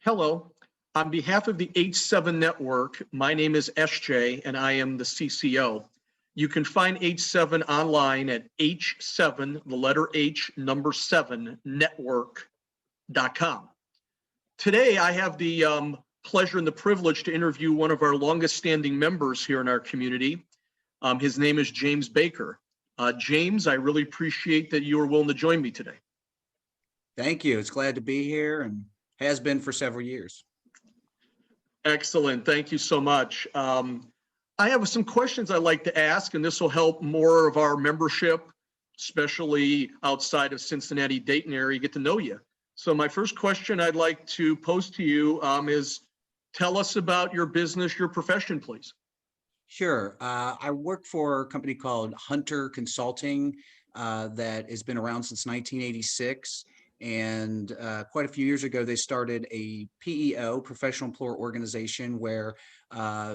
Hello. On behalf of the H7 network, my name is SJ and I am the CCO. You can find H7 online at H7, the letter H, number 7, network.com. Today, I have the pleasure and the privilege to interview one of our longest standing members here in our community. His name is James Baker. James, I really appreciate that you are willing to join me today. Thank you. It's glad to be here and has been for several years. Excellent. Thank you so much. I have some questions I'd like to ask, and this will help more of our membership, especially outside of Cincinnati, Dayton area, get to know you. So my first question I'd like to pose to you is, tell us about your business, your profession, please. Sure. I work for a company called Hunter Consulting that has been around since 1986. And quite a few years ago, they started a PEO, professional employer organization, where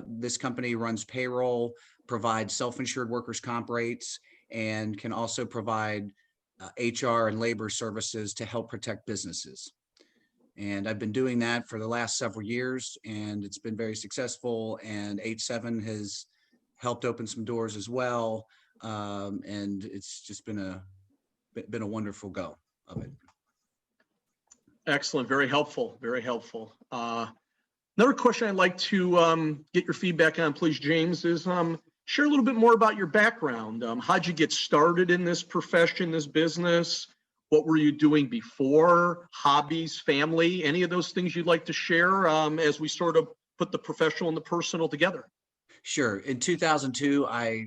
this company runs payroll, provides self-insured workers' comp rates, and can also provide HR and labor services to help protect businesses. And I've been doing that for the last several years, and it's been very successful. And H7 has helped open some doors as well. And it's just been a wonderful go of it. Excellent. Very helpful. Very helpful. Another question I'd like to get your feedback on, please, James, is share a little bit more about your background. How'd you get started in this profession, this business? What were you doing before? Hobbies, family, any of those things you'd like to share as we sort of put the professional and the personal together? Sure. In 2002, I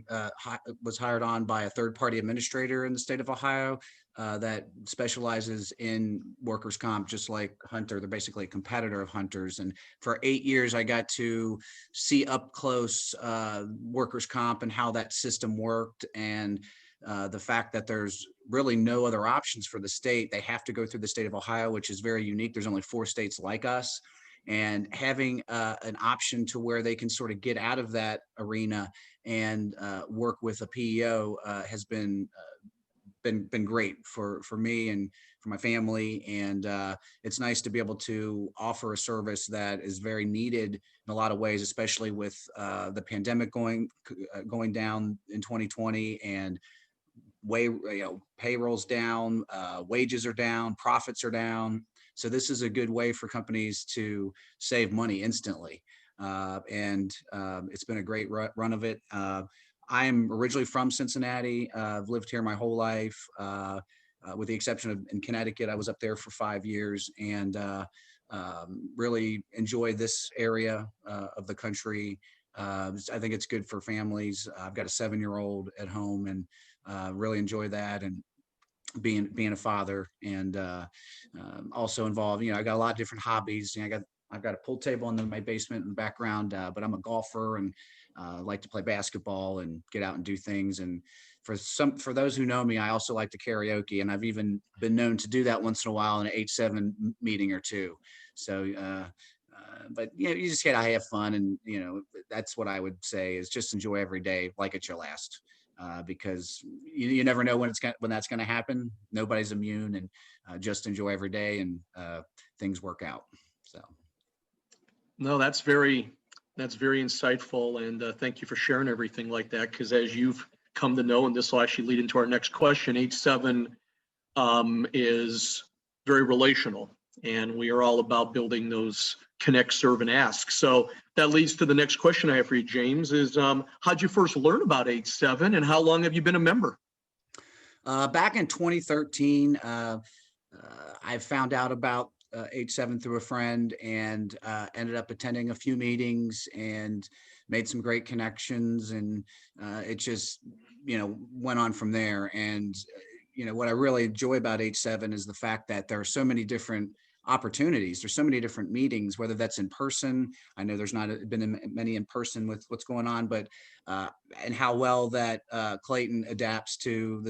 was hired on by a third-party administrator in the state of Ohio that specializes in workers' comp, just like Hunter. They're basically a competitor of Hunter's. And for 8 years, I got to see up close workers' comp and how that system worked, and the fact that there's really no other options for the state. They have to go through the state of Ohio, which is very unique. There's only 4 states like us. And having an option to where they can sort of get out of that arena and work with a PEO has been great for me and for my family. And it's nice to be able to offer a service that is very needed in a lot of ways, especially with the pandemic going down in 2020, and payrolls down, wages are down, profits are down. So this is a good way for companies to save money instantly. And it's been a great run of it. I'm originally from Cincinnati. I've lived here my whole life, with the exception of in Connecticut. I was up there for 5 years, and really enjoy this area of the country. I think it's good for families. I've got a 7-year-old at home, and really enjoy that, and being a father, and also involved. I got a lot of different hobbies. I've got a pool table in my basement in the background, but I'm a golfer and like to play basketball and get out and do things. And for those who know me, I also like to karaoke, and I've even been known to do that once in a while in an H7 meeting or two. So, but you just gotta have fun, and that's what I would say is just enjoy every day like it's your last. Because you never know when that's going to happen. Nobody's immune, and just enjoy every day, and things work out. So, no, that's very insightful, and thank you for sharing everything like that. Because as you've come to know, and this will actually lead into our next question, H7 is very relational, and we are all about building those connect, serve, and ask. So that leads to the next question I have for you, James, is how'd you first learn about H7, and how long have you been a member? Back in 2013, I found out about H7 through a friend, and ended up attending a few meetings and made some great connections, and it just went on from there. And what I really enjoy about H7 is the fact that there are so many different opportunities. There's so many different meetings, whether that's in person. I know there's not been many in person with what's going on, but and how well that Clayton adapts to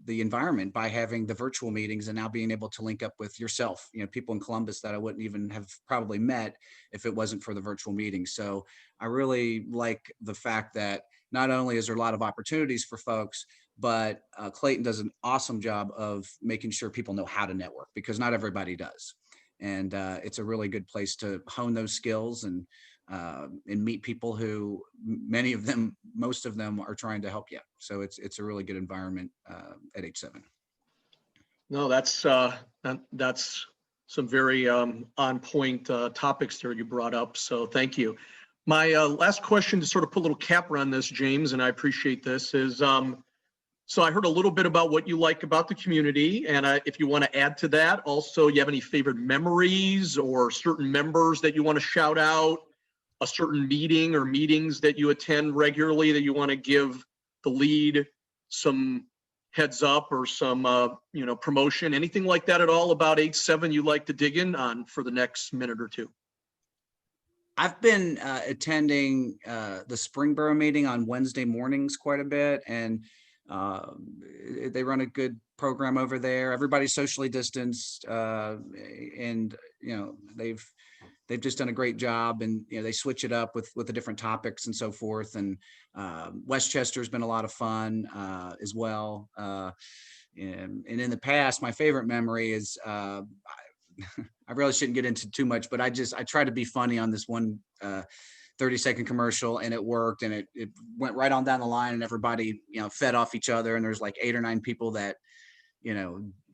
the environment by having the virtual meetings, and now being able to link up with yourself, people in Columbus that I wouldn't even have probably met if it wasn't for the virtual meetings. So I really like the fact that not only is there a lot of opportunities for folks, but Clayton does an awesome job of making sure people know how to network, because not everybody does. And it's a really good place to hone those skills and meet people who most of them are trying to help you. So it's a really good environment at H7. No, that's some very on point topics there you brought up. So thank you. My last question to sort of put a little capper on this, James, and I appreciate this, is so I heard a little bit about what you like about the community, and if you want to add to that, also, you have any favorite memories or certain members that you want to shout out, a certain meeting or meetings that you attend regularly that you want to give the lead some heads up or some promotion, anything like that at all about H7 you'd like to dig in on for the next minute or two? I've been attending the Springboro meeting on Wednesday mornings quite a bit, and they run a good program over there. Everybody's socially distanced, and they've just done a great job, and they switch it up with the different topics and so forth. And Westchester's been a lot of fun as well. And in the past, my favorite memory is I really shouldn't get into too much, but I try to be funny on this one 30-second commercial, and it worked, and it went right on down the line, and everybody fed off each other, and there's like 8 or 9 people that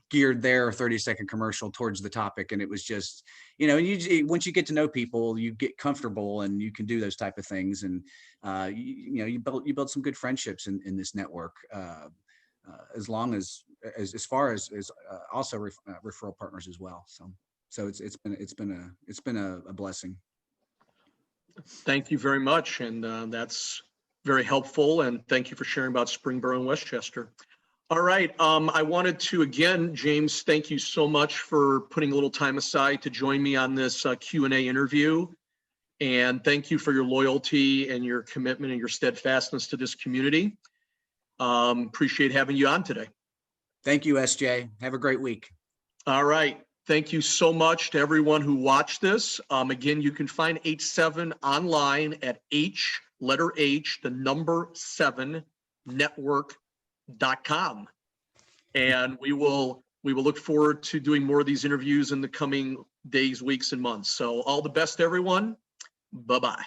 geared their 30-second commercial towards the topic, and it was just once you get to know people, you get comfortable and you can do those type of things, and you build some good friendships in this network, as far as also referral partners as well. So it's been a blessing. Thank you very much, and that's very helpful, and thank you for sharing about Springboro and Westchester. All right, I wanted to, again, James, thank you so much for putting a little time aside to join me on this Q&A interview, and thank you for your loyalty and your commitment and your steadfastness to this community. Appreciate having you on today. Thank you, SJ. Have a great week. All right. Thank you so much to everyone who watched this. Again, you can find H7 online at H7 network.com. And we will look forward to doing more of these interviews in the coming days, weeks, and months. So all the best, everyone. Bye-bye.